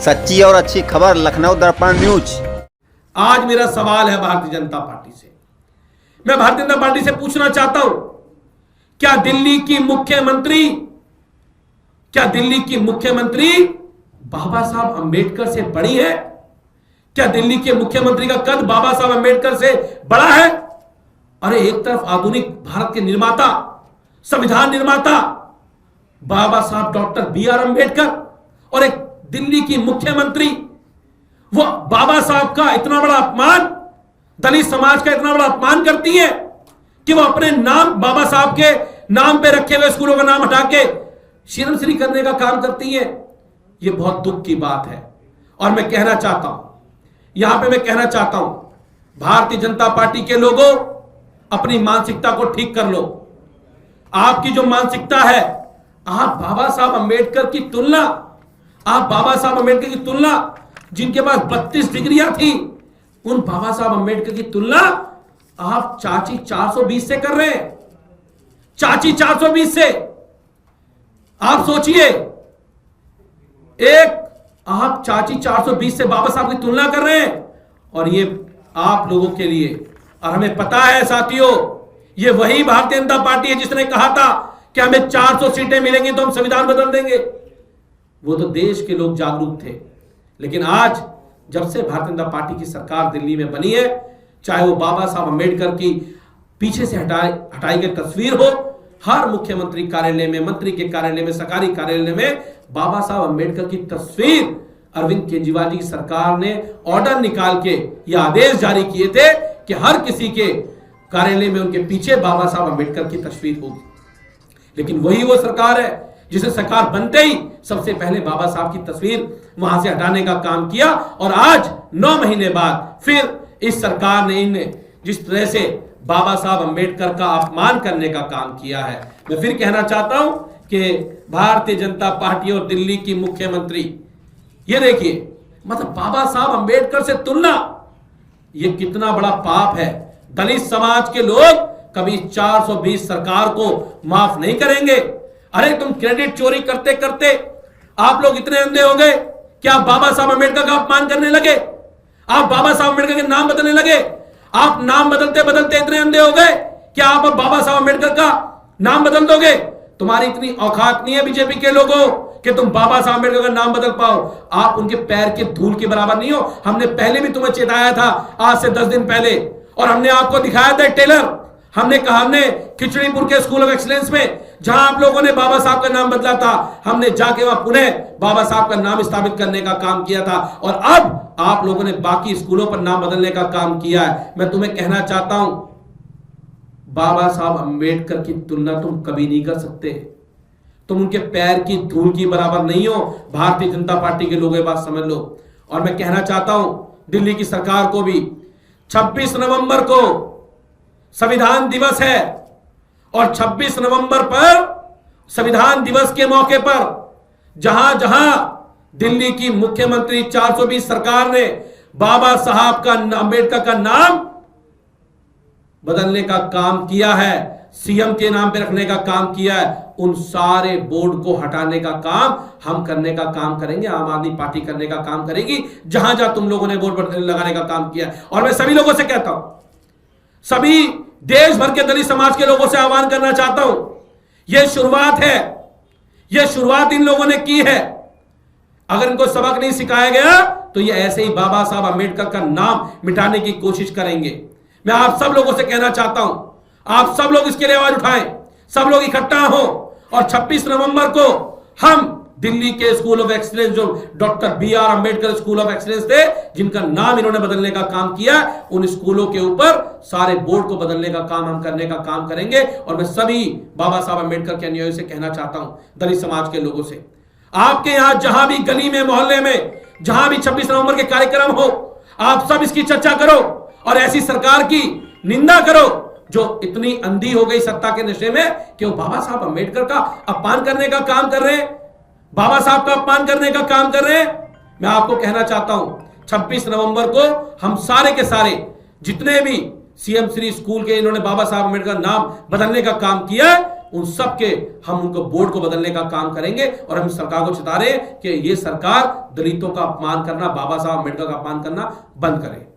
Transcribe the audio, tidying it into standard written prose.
सच्ची और अच्छी खबर लखनऊ दर्पण न्यूज। आज मेरा सवाल है भारतीय जनता पार्टी से। मैं भारतीय जनता पार्टी से पूछना चाहता हूं, क्या दिल्ली की मुख्यमंत्री बाबा साहब अंबेडकर से बड़ी है? क्या दिल्ली के मुख्यमंत्री का कद बाबा साहब अंबेडकर से बड़ा है? अरे एक तरफ आधुनिक भारत के निर्माता, संविधान निर्माता बाबा साहब डॉक्टर बी.आर. अंबेडकर, और एक दिल्ली की मुख्यमंत्री वो बाबा साहब का इतना बड़ा अपमान, दलित समाज का इतना बड़ा अपमान करती है कि वो अपने नाम, बाबा साहब के नाम पे रखे हुए स्कूलों का नाम हटा के शीरम श्री करने का काम करती है। ये बहुत दुख की बात है। और मैं कहना चाहता हूं, यहां पे मैं कहना चाहता हूं, भारतीय जनता पार्टी के लोगों, अपनी मानसिकता को ठीक कर लो। आपकी जो मानसिकता है, आप बाबा साहब अंबेडकर की तुलना, जिनके पास 32 डिग्रियां थी, उन बाबा साहब अंबेडकर की तुलना आप चाची 420 से कर रहे हैं। चाची 420 से आप सोचिए, आप चाची 420 से बाबा साहब की तुलना कर रहे हैं। और ये आप लोगों के लिए, और हमें पता है साथियों, ये वही भारतीय जनता पार्टी है जिसने कहा था कि हमें 400 सीटें मिलेंगी तो हम संविधान बदल देंगे। वो तो देश के लोग जागरूक थे, लेकिन आज जब से भारतीय जनता पार्टी की सरकार दिल्ली में बनी है, चाहे वो बाबा साहब अंबेडकर की पीछे से हटाई गई तस्वीर हो, हर मुख्यमंत्री कार्यालय में, मंत्री के कार्यालय में, सरकारी कार्यालय में बाबा साहब अंबेडकर की तस्वीर, अरविंद केजरीवाल जी की सरकार ने ऑर्डर निकाल के ये आदेश जारी किए थे कि हर किसी के कार्यालय में उनके पीछे बाबा साहब अंबेडकर की तस्वीर होगी। लेकिन वही वो सरकार है जिसे सरकार बनते ही सबसे पहले बाबा साहब की तस्वीर वहां से हटाने का काम किया। और आज 9 महीने बाद फिर इस सरकार ने जिस तरह से बाबा साहब अंबेडकर का अपमान करने का काम किया है, मैं फिर कहना चाहता हूं कि भारतीय जनता पार्टी और दिल्ली की मुख्यमंत्री, ये देखिए, मतलब बाबा साहब अंबेडकर से तुलना, ये कितना बड़ा पाप है। दलित समाज के लोग कभी 420 सरकार को माफ नहीं करेंगे। अरे तुम क्रेडिट चोरी करते करते आप लोग इतने अंधे हो गए कि आप बाबा साहब अंबेडकर का अपमान करने लगे, आप बाबा साहब अंबेडकर के नाम बदलने लगे। आप नाम बदलते बदलते इतने अंधे हो गए कि आप अब बाबा साहब अंबेडकर का नाम बदल दोगे। तुम्हारी इतनी औकात नहीं है बीजेपी के लोगों कि तुम बाबा साहब अंबेडकर का नाम बदल पाओ। आप उनके पैर के धूल के बराबर नहीं हो। हमने पहले भी तुम्हें चेताया था, आज से 10 दिन पहले, और हमने आपको दिखाया था टेलर। हमने कहा, हमने खिचड़ीपुर के स्कूल ऑफ एक्सीलेंस में, जहां आप लोगों ने बाबा साहब का नाम बदला था, हमने जाके वहां पुनः बाबा साहब का नाम स्थापित करने का काम किया था। और अब आप लोगों ने बाकी स्कूलों पर नाम बदलने का काम किया है। मैं तुम्हें कहना चाहता हूं, बाबा साहब अंबेडकर की तुलना तुम कभी नहीं कर सकते। तुम उनके पैर की धूल की बराबर नहीं हो। भारतीय जनता पार्टी के लोगों की बात समझ लो। और मैं कहना चाहता हूं दिल्ली की सरकार को भी, 26 नवंबर को संविधान दिवस है, और 26 नवंबर पर संविधान दिवस के मौके पर जहां जहां दिल्ली की मुख्यमंत्री 420 सरकार ने बाबा साहब का, अंबेडकर का नाम बदलने का काम किया है, सीएम के नाम पे रखने का काम किया है, उन सारे बोर्ड को हटाने का काम हम करने का काम करेंगे। आम आदमी पार्टी करने का काम करेगी, जहां जहां तुम लोगों ने बोर्ड लगाने का काम किया है। और मैं सभी लोगों से कहता हूं, सभी देश भर के दलित समाज के लोगों से आह्वान करना चाहता हूं, यह शुरुआत है, यह शुरुआत इन लोगों ने की है। अगर इनको सबक नहीं सिखाया गया तो ये ऐसे ही बाबा साहब अंबेडकर का नाम मिटाने की कोशिश करेंगे। मैं आप सब लोगों से कहना चाहता हूं, आप सब लोग इसके लिए आवाज उठाएं, सब लोग इकट्ठा हो, और 26 नवंबर को हम दिल्ली के स्कूल ऑफ एक्सीलेंस, जो doctor B R. Ambedkar school of excellence थे, जिनका नाम इन्होंने बदलने का काम किया, उन स्कूलों के ऊपर सारे बोर्ड को बदलने का काम हम करने का काम करेंगे। और मैं सभी बाबा साहब अंबेडकर के अनुयायियों से कहना चाहता हूं, दलित समाज के लोगों से, आपके यहां जहां भी गली में, मोहल्ले में, जहां भी 26 नवंबर के कार्यक्रम हो, आप सब इसकी चर्चा करो और ऐसी सरकार की निंदा करो जो इतनी अंधी हो गई सत्ता के नशे में कि वो बाबा साहब अंबेडकर का अपमान करने का काम कर रहे हैं, बाबा साहब का अपमान करने का काम कर रहे हैं। मैं आपको कहना चाहता हूं, 26 नवंबर को हम सारे के सारे, जितने भी सीएम श्री स्कूल के इन्होंने बाबा साहब अंबेडकर नाम बदलने का काम किया है, उन सब के हम उनको बोर्ड को बदलने का काम करेंगे। और हम सरकार को चेता रहे हैं कि ये सरकार दलितों का अपमान करना, बाबा साहब अम्बेडकर का अपमान करना बंद करे।